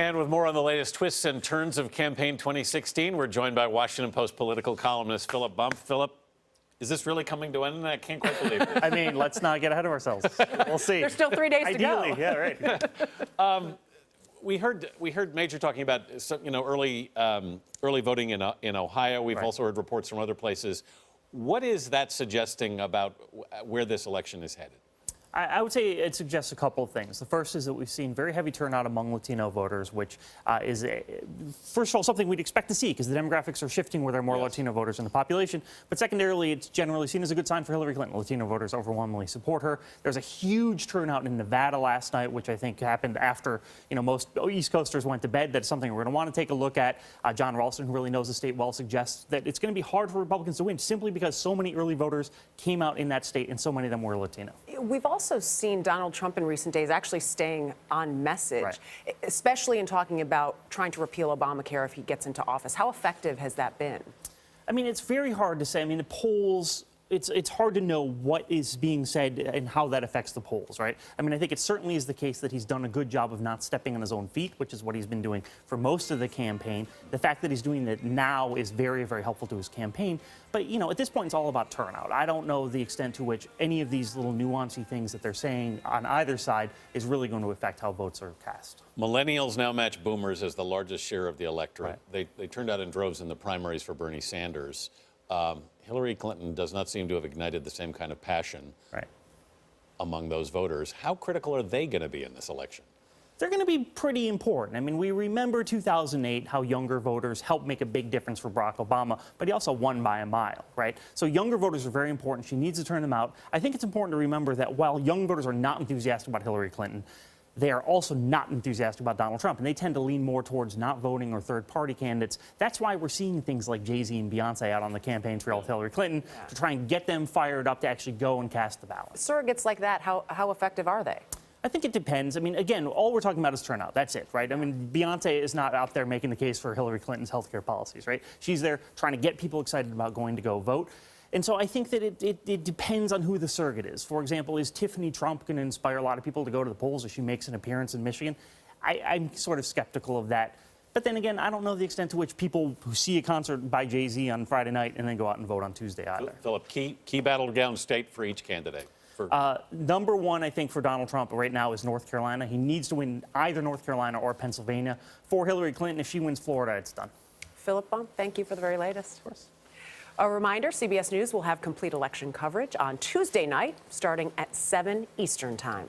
And with more on the latest twists and turns of campaign 2016, we're joined by Washington Post political columnist Philip Bump. Philip, is this really coming to an end? I can't quite believe it. I mean, let's not get ahead of ourselves. We'll see. There's still 3 days to go. Ideally, yeah, right. We heard Major talking about early voting in Ohio. We've also heard reports from other places. What is that suggesting about where this election is headed? I would say it suggests a couple of things. The first is that we've seen very heavy turnout among Latino voters, which is, first of all, something we'd expect to see because the demographics are shifting where there are more Latino voters in the population. But secondarily, it's generally seen as a good sign for Hillary Clinton. Latino voters overwhelmingly support her. There's a huge turnout in Nevada last night, which I think happened after most East Coasters went to bed. That's something we're going to want to take a look at. John Ralston, who really knows the state well, suggests that it's going to be hard for Republicans to win simply because so many early voters came out in that state and so many of them were Latino. We've also seen Donald Trump in recent days actually staying on message, especially in talking about trying to repeal Obamacare if he gets into office. How effective has that been? I mean, it's very hard to say. I mean, the polls, it's hard to know what is being said and how that affects the polls, right? I mean, I think it certainly is the case that he's done a good job of not stepping on his own feet, which is what he's been doing for most of the campaign. The fact that he's doing that now is very, very helpful to his campaign. But, at this point, it's all about turnout. I don't know the extent to which any of these little nuancy things that they're saying on either side is really going to affect how votes are cast. Millennials now match boomers as the largest share of the electorate. Right. They turned out in droves in the primaries for Bernie Sanders. Hillary Clinton does not seem to have ignited the same kind of passion among those voters. How critical are they going to be in this election? They're going to be pretty important. I mean, we remember 2008, how younger voters helped make a big difference for Barack Obama, but he also won by a mile, right? So younger voters are very important. She needs to turn them out. I think it's important to remember that while young voters are not enthusiastic about Hillary Clinton, they are also not enthusiastic about Donald Trump, and they tend to lean more towards not voting or third-party candidates. That's why we're seeing things like Jay-Z and Beyonce out on the campaign trail with Hillary Clinton to try and get them fired up to actually go and cast the ballot. Surrogates like that, how effective are they? I think it depends. I mean, again, all we're talking about is turnout. That's it, right? I mean, Beyonce is not out there making the case for Hillary Clinton's healthcare policies, right? She's there trying to get people excited about going to go vote. And so I think that it depends on who the surrogate is. For example, is Tiffany Trump going to inspire a lot of people to go to the polls if she makes an appearance in Michigan? I'm sort of skeptical of that. But then again, I don't know the extent to which people who see a concert by Jay-Z on Friday night and then go out and vote on Tuesday either. Philip, key battleground state for each candidate. Number one, I think, for Donald Trump right now is North Carolina. He needs to win either North Carolina or Pennsylvania. For Hillary Clinton, if she wins Florida, it's done. Philip Bump, thank you for the very latest. Of course. A reminder, CBS News will have complete election coverage on Tuesday night, starting at 7 Eastern Time.